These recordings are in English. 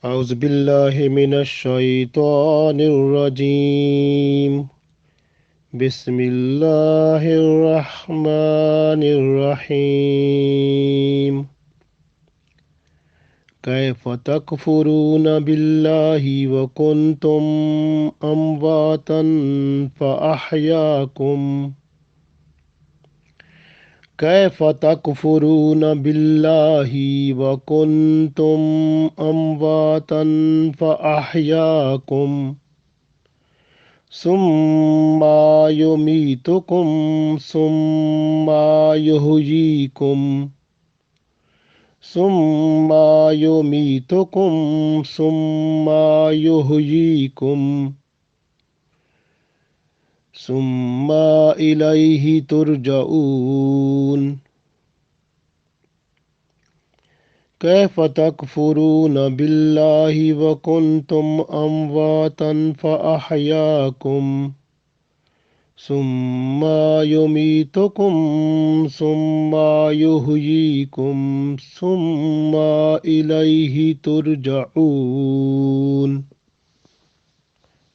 أعوذ بالله من الشيطان الرجيم بسم الله الرحمن الرحيم كيف تكفرون بالله وكنتم أمواتا فأحياكم كيف تكفرون بالله وكنتم أمواتا فأحياكم ثم يميتكم ثم يحييكم ثم يميتكم ثم يحييكم ثم إليه ترجعون كيف تكفرون بالله وكنتم أمواتا فأحياكم ثم يميتكم ثم يحييكم ثم إليه ترجعون.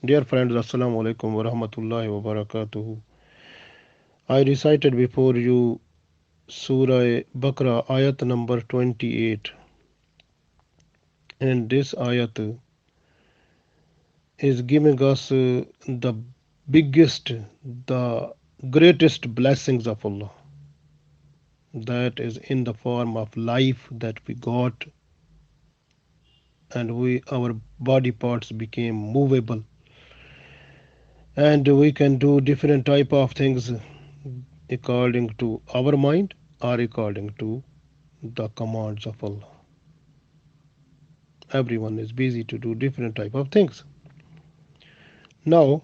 Dear friends, Assalamu alaikum wa rahmatullahi wa barakatuhu. I recited before you Surah Baqarah Ayat number 28, and this ayat is giving us the biggest, the greatest blessings of Allah, that is in the form of life that we got, and our body parts became movable, and we can do different type of things according to our mind or according to the commands of Allah. Everyone is busy to do different type of things. Now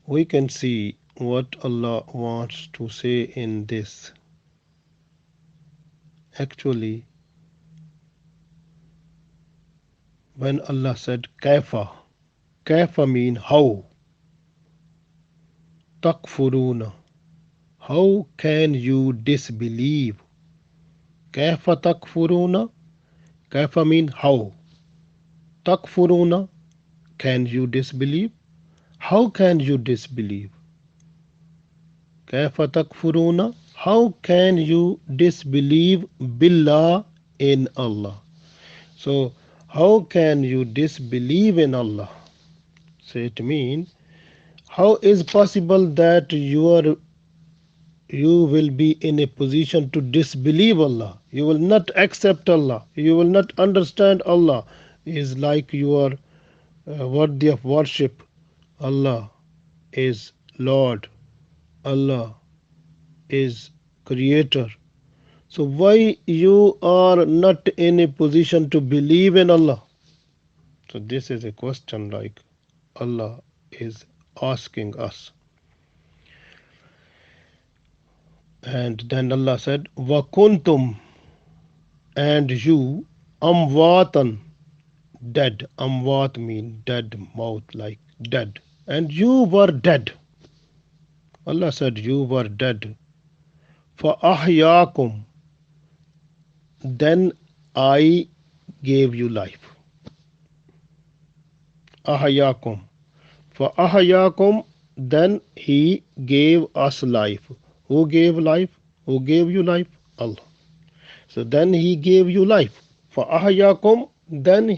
we can see what Allah wants to say in this. Actually, when Allah said kaifa, kaifa mean how, takfuruna, how can you disbelieve? Kaifa takfuruna, kaifa mean how, takfuruna, can you disbelieve? How can you disbelieve? Kaifa takfuruna, how can you disbelieve billah, in Allah? So how can you disbelieve in Allah? So it means, how is possible that you will be in a position to disbelieve Allah? You will not accept Allah. You will not understand Allah is like you are worthy of worship. Allah is Lord. Allah is Creator. So why you are not in a position to believe in Allah? So this is a question like Allah is asking us. And then Allah said, Wakuntum, and you, amwatan, dead. Amwat mean dead, mouth like dead. And you were dead. Allah said you were dead. For ahyakum, then I gave you life. Ahyakum. For ahyakum, then He gave us life. Who gave life? Who gave you life? Allah. So then He gave you life. For ahyakum, then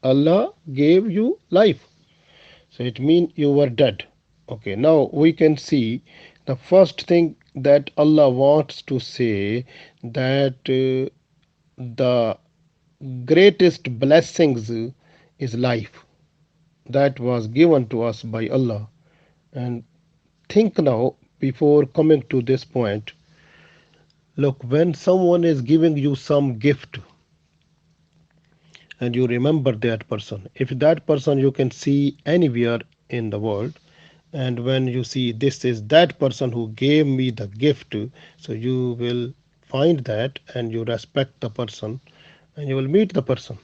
Allah, gave you life. So it means you were dead. Okay, now we can see the first thing that Allah wants to say, that the greatest blessings is life that was given to us by Allah. And think now, before coming to this point, look, when someone is giving you some gift and you remember that person, if that person you can see anywhere in the world, and when you see this is that person who gave me the gift, so you will find that and you respect the person and you will meet the person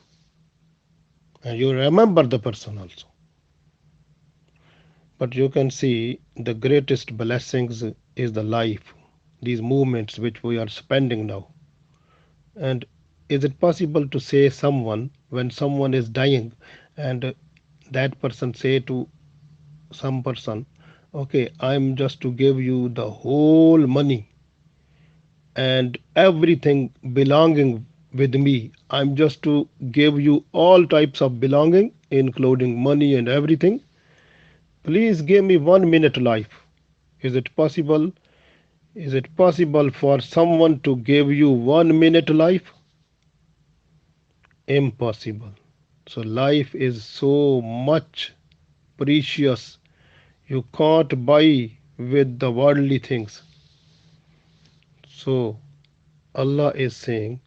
and you remember the person also. But you can see the greatest blessings is the life, these moments which we are spending now. And is it possible to say someone when someone is dying and that person say to some person, okay, I'm just to give you the whole money and everything belonging with me. I'm just to give you all types of belonging, including money and everything. Please give me 1 minute life. Is it possible? Is it possible for someone to give you 1 minute life? Impossible. So life is so much precious. You can't buy with the worldly things. So Allah is saying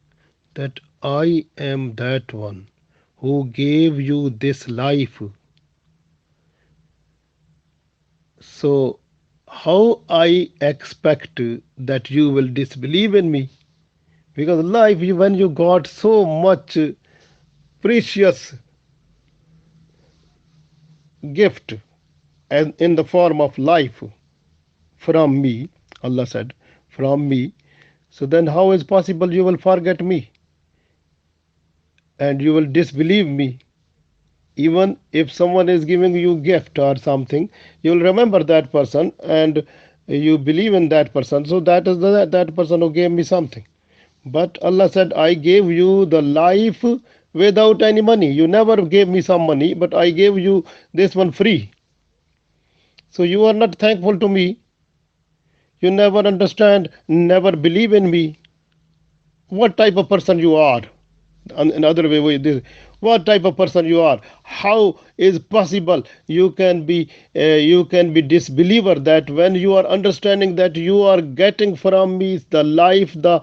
that I am that one who gave you this life. So how I expect that you will disbelieve in me? Because life, when you got so much precious gift and in the form of life from me, Allah said, from me. So then how is possible you will forget me and you will disbelieve me? Even if someone is giving you gift or something, you will remember that person and you believe in that person. So that is that person who gave me something. But Allah said, I gave you the life without any money. You never gave me some money, but I gave you this one free. So you are not thankful to me. You never understand, never believe in me. What type of person you are? Another way, this, what type of person you are? How is possible you can be disbeliever that when you are understanding that you are getting from me the life, the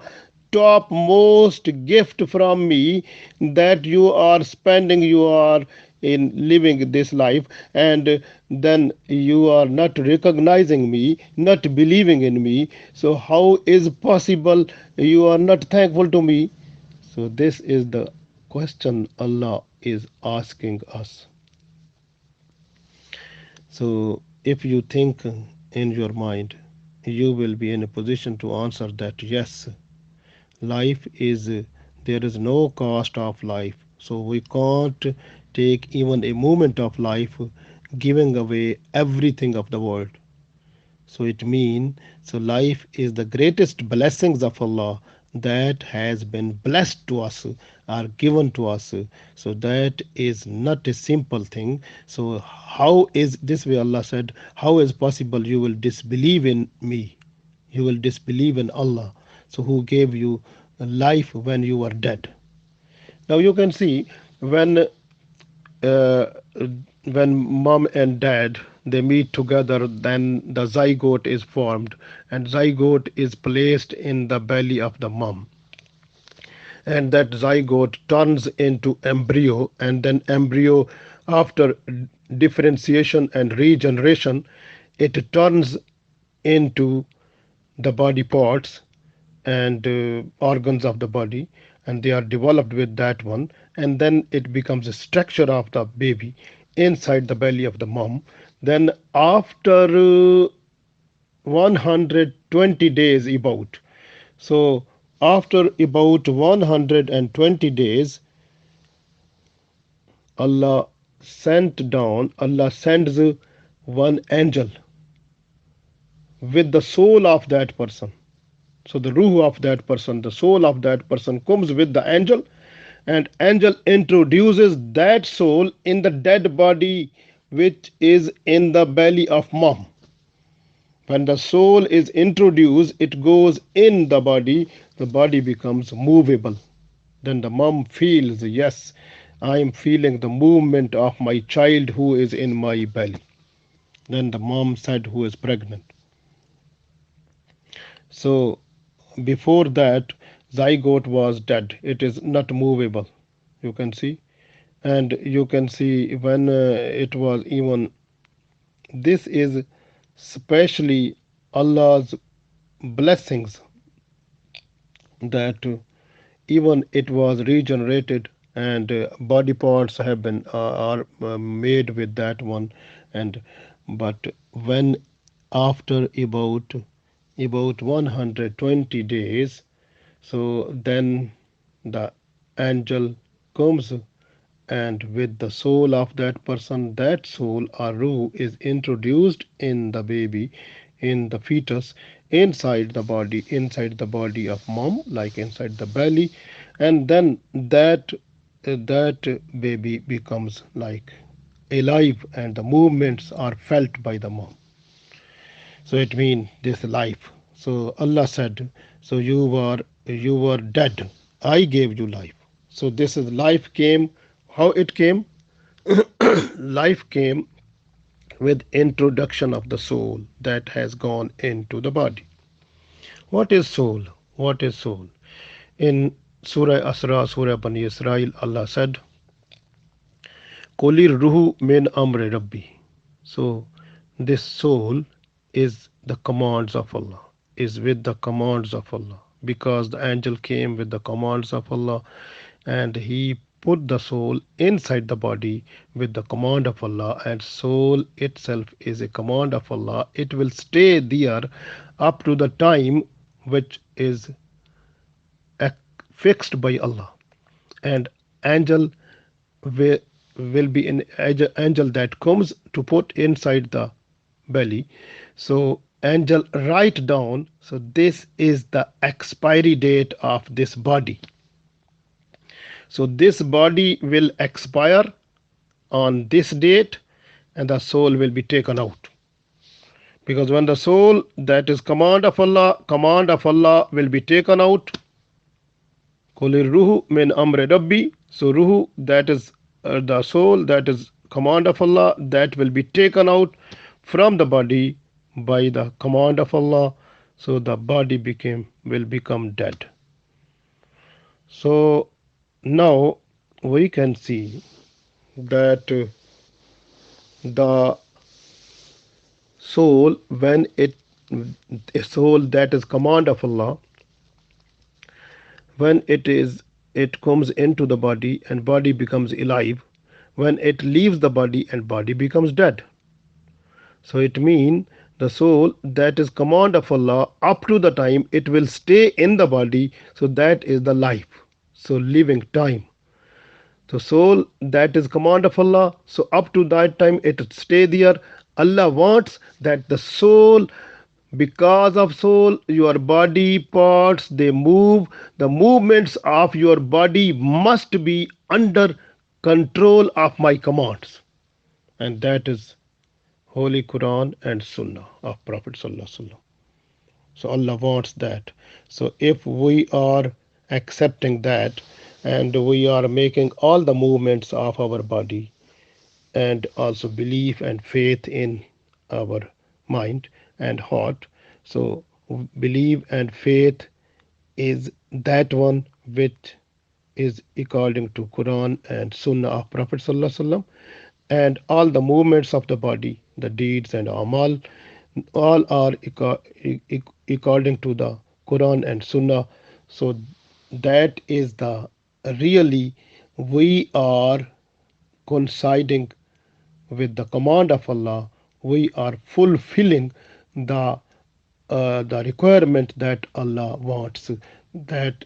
topmost gift from me, that you are spending, you are in living this life, and then you are not recognizing me, not believing in me. So how is possible you are not thankful to me? So this is the question Allah is asking us. So if you think in your mind, you will be in a position to answer that yes, life is there is no cost of life. So we can't take even a moment of life giving away everything of the world. So it means, so life is the greatest blessings of Allah that has been blessed to us, are given to us. So that is not a simple thing. So how is this way? Allah said, how is possible you will disbelieve in me? You will disbelieve in Allah. So who gave you life when you were dead? Now you can see when uh, when mom and dad they meet together, then the zygote is formed, and zygote is placed in the belly of the mom, and that zygote turns into embryo, and then embryo, after differentiation and regeneration, it turns into the body parts and organs of the body, and they are developed with that one, and then it becomes a structure of the baby inside the belly of the mom. Then after 120 days about, so after about 120 days, Allah sends one angel with the soul of that person. So the ruh of that person, the soul of that person comes with the angel, and angel introduces that soul in the dead body which is in the belly of mom. When the soul is introduced, it goes in the body becomes movable. Then the mom feels, yes, I am feeling the movement of my child who is in my belly. Then the mom said, who is pregnant. So before that, zygote was dead. It is not movable. You can see. And you can see when it was even, this is specially Allah's blessings that even it was regenerated, and body parts have been are made with that one. And but when after about 120 days, so then the angel comes, and with the soul of that person, that soul or ruh is introduced in the baby, in the fetus, inside the body of mom, like inside the belly, and then that baby becomes like alive, and the movements are felt by the mom. So it means this life. So Allah said, so you were dead, I gave you life. So this is life came. How it came? Life came with introduction of the soul that has gone into the body. What is soul? What is soul? In Surah Asra, Surah Bani Israel, Allah said, Kolir ruhu min amri rabbi. So this soul is the commands of Allah, is with the commands of Allah, because the angel came with the commands of Allah, and he put the soul inside the body with the command of Allah, and soul itself is a command of Allah. It will stay there up to the time which is fixed by Allah, and angel will, will be an angel that comes to put inside the belly. So angel write down, so this is the expiry date of this body. So this body will expire on this date, and the soul will be taken out. Because when the soul, that is command of Allah will be taken out, Kulir ruhu min amri rabbi. So ruhu, that is the soul, that is command of Allah, that will be taken out from the body by the command of Allah. So the body will become dead. So now we can see that the soul, when a soul that is command of Allah, when it comes into the body, and body becomes alive, when it leaves the body, and body becomes dead. So it means the soul that is command of Allah, up to the time it will stay in the body, so that is the life, so living time. So soul that is command of Allah, so up to that time it stay there. Allah wants that the soul, because of soul your body parts they move, the movements of your body must be under control of my commands, and that is Holy Quran and Sunnah of Prophet Sallallahu Alaihi Wasallam. So Allah wants that. So if we are accepting that, and we are making all the movements of our body, and also belief and faith in our mind and heart, so belief and faith is that one which is according to Quran and Sunnah of Prophet Sallallahu Alaihi Wasallam, and all the movements of the body, the deeds and amal, all are according to the Quran and Sunnah. So that is the really we are coinciding with the command of Allah. We are fulfilling the requirement that Allah wants, that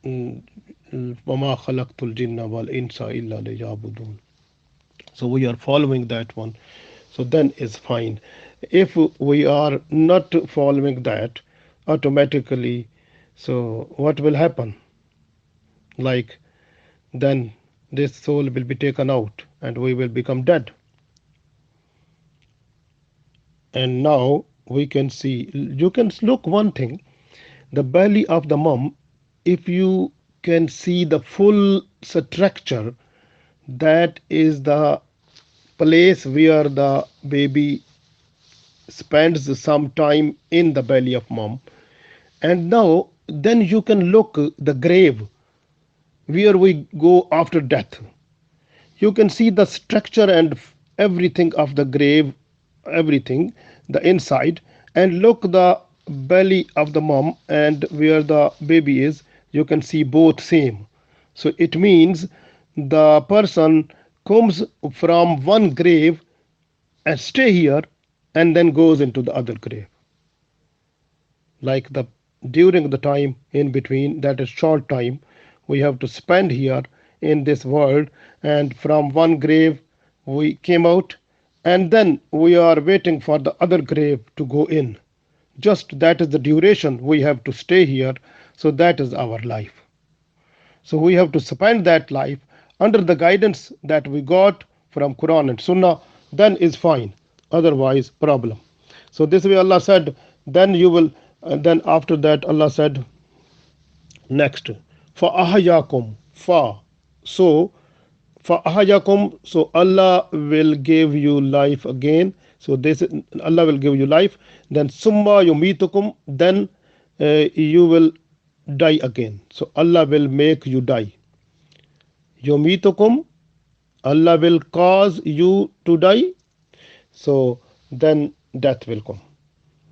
وَمَا خَلَقْتُ الْجِنَّ وَالْإِنسَ إِلَّا لِيَعْبُدُونَ. So we are following that one. So then is fine. If we are not following that, automatically, so what will happen? Like then this soul will be taken out, and we will become dead. And now we can see, you can look one thing, the belly of the mom, if you can see the full structure, that is the place where the baby spends some time in the belly of mom. And now then you can look the grave where we go after death. You can see the structure and everything of the grave, everything, the inside, and look the belly of the mom and where the baby is, you can see both same. So it means the person comes from one grave and stay here, and then goes into the other grave, like the during the time in between, that is short time, we have to spend here in this world, and from one grave we came out, and then we are waiting for the other grave to go in. Just that is the duration we have to stay here. So that is our life. So we have to spend that life under the guidance that we got from Quran and Sunnah, then is fine. Otherwise, problem. So this way Allah said, then you will, then after that Allah said, next, for ahayakum, fa. So for ahayakum, so Allah will give you life again. So this Allah will give you life. Then summa yumitukum, then you will die again. So Allah will make you die. Yumitukum, Allah will cause you to die. So then death will come.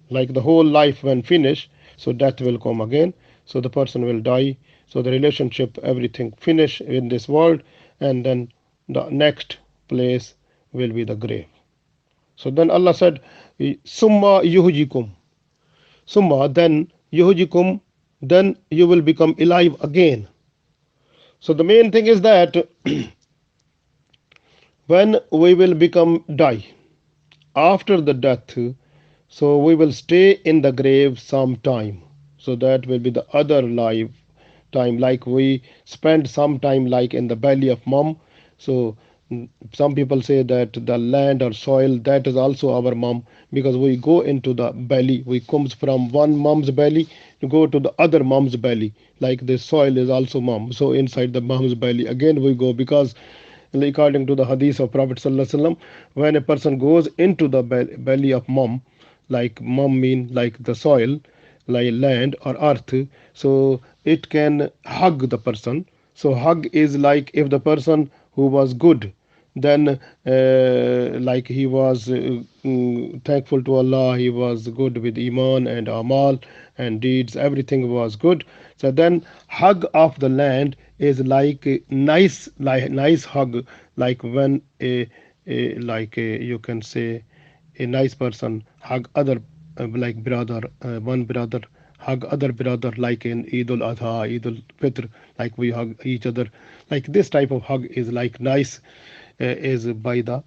Like the whole life when finished, so death will come again. So the person will die. So the relationship, everything finish in this world, and then the next place will be the grave. So then Allah said, Summa yuhujikum. Summa, then yuhujikum, then you will become alive again. So the main thing is that when we will become die after the death, so we will stay in the grave some time. So that will be the other life time, like we spend some time like in the belly of mom. So some people say that the land or soil, that is also our mom, because we go into the belly, we comes from one mom's belly to go to the other mom's belly, like the soil is also mom. So inside the mom's belly again we go, because according to the hadith of Prophet ﷺ, when a person goes into the belly of mom, like mom mean like the soil, like land or earth, so it can hug the person. So hug is like if the person who was good, then like he was thankful to Allah, he was good with iman and amal and deeds, everything was good. So then hug of the land is like a nice hug, like when you can say a nice person hug other like brother, one brother hug other brother, like in Eid al-Adha, Eid al-Fitr, like we hug each other. Like this type of hug is like nice, is by the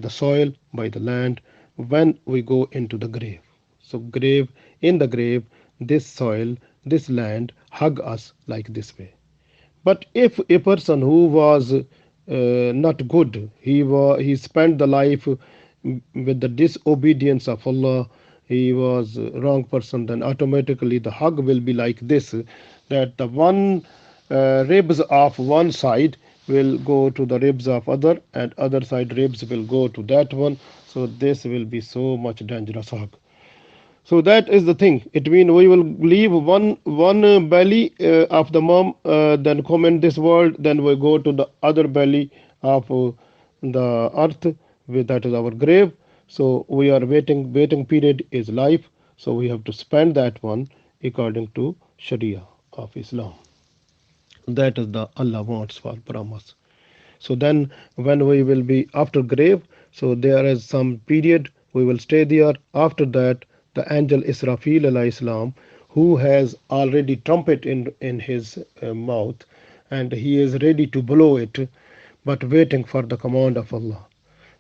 soil, by the land, when we go into the grave. So grave, in the grave, this soil, this land hug us like this way. But if a person who was not good, he spent the life with the disobedience of Allah, he was a wrong person, then automatically the hug will be like this, that the one ribs of one side will go to the ribs of other, and other side ribs will go to that one. So this will be so much dangerous hug. So that is the thing. It means we will leave one belly of the mom, then come in this world, then we go to the other belly of the earth, that is our grave. So we are waiting period is life. So we have to spend that one according to Sharia of Islam. That is the Allah wants for promise. So then when we will be after grave, so there is some period we will stay there. After that, the angel Israfil alayhi salam, who has already trumpet in his mouth, and he is ready to blow it, but waiting for the command of Allah.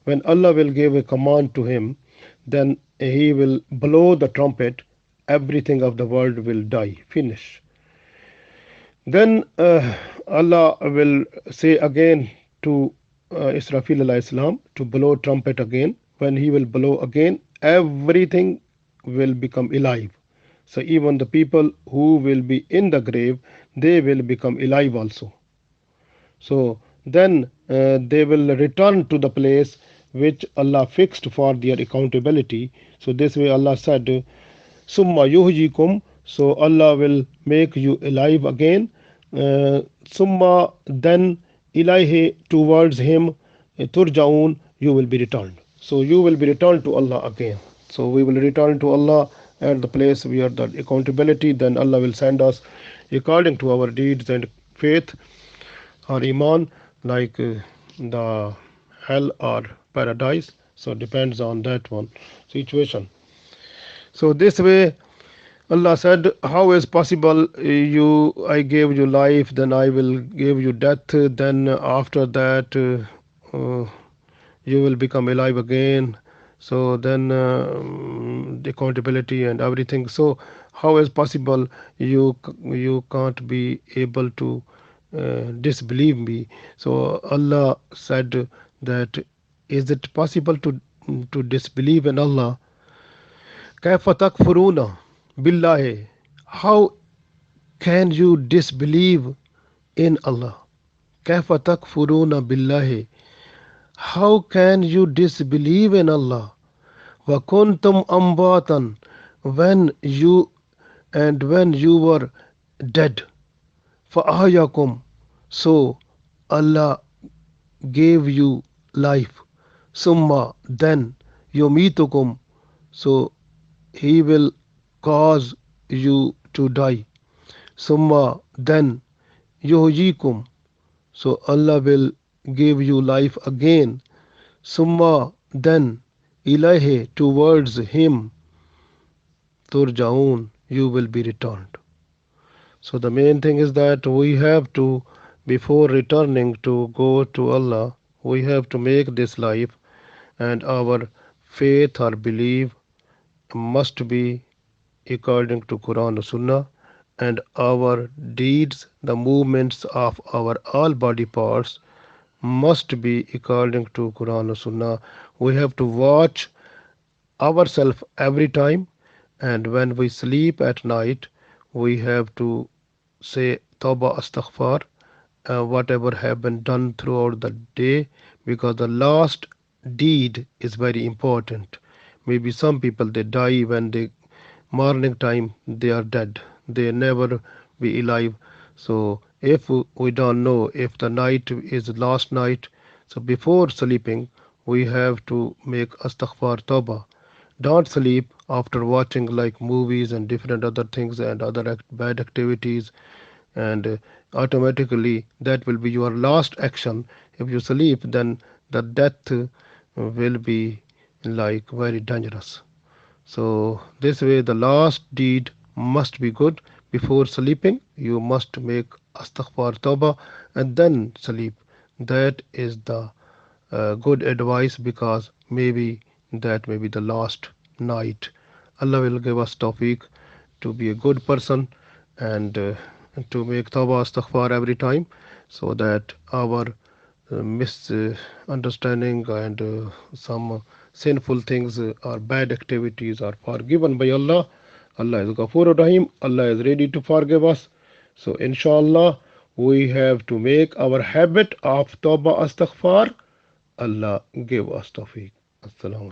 When Allah will give a command to him, then he will blow the trumpet, everything of the world will die, finish. Then Allah will say again to Israfil alayhi salam to blow trumpet again. When he will blow again, everything will become alive. So even the people who will be in the grave, they will become alive also. So then they will return to the place which Allah fixed for their accountability. So this way Allah said, Summa yuhjikum, so Allah will make you alive again. Summa, then ilaihi, towards him, turjaun, you will be returned. So you will be returned to Allah again. So we will return to Allah at the place where the accountability, then Allah will send us according to our deeds and faith or iman, like the hell or paradise. So depends on that one situation. So this way Allah said, how is possible you I gave you life, then I will give you death, then after that you will become alive again. So then the accountability and everything. So how is possible you can't be able to disbelieve me? So Allah said that, is it possible to disbelieve in Allah? كيف تكفرون بالله? How can you disbelieve in Allah? كيف تكفرون بالله? How can you disbelieve in Allah? وَكُنْتُمْ أَمْوَاتًا, when you were dead. فَأَحْيَاكُمْ, so Allah gave you life. Summa, then يُمِيتُكُمْ, so He will cause you to die. Summa, then yuhyikum, so Allah will give you life again. Summa, then ilahi, towards Him, turjaun, you will be returned. So the main thing is that we have to, before returning to go to Allah, we have to make this life, and our faith or belief must be according to Quran and Sunnah, and our deeds, the movements of our all body parts must be according to Quran and Sunnah. We have to watch ourselves every time, and when we sleep at night, we have to say Tawbah Astaghfar, whatever have been done throughout the day, because the last deed is very important. Maybe some people they die when they morning time they are dead, they never be alive. So if we don't know if the night is last night, so before sleeping we have to make astaghfar tawbah. Don't sleep after watching like movies and different other things and other bad activities, and automatically that will be your last action. If you sleep, then the death will be like very dangerous. So this way the last deed must be good. Before sleeping you must make astaghfar tawbah and then sleep. That is the good advice, because maybe that may be the last night. Allah will give us tawfiq to be a good person, and to make tawbah astaghfar every time, so that our misunderstanding and some sinful things or bad activities are forgiven by Allah. Allah is Ghafoor Rahim. Allah is ready to forgive us. So, inshallah, we have to make our habit of Tawbah Astaghfar. Allah give us tawfiq. Assalamu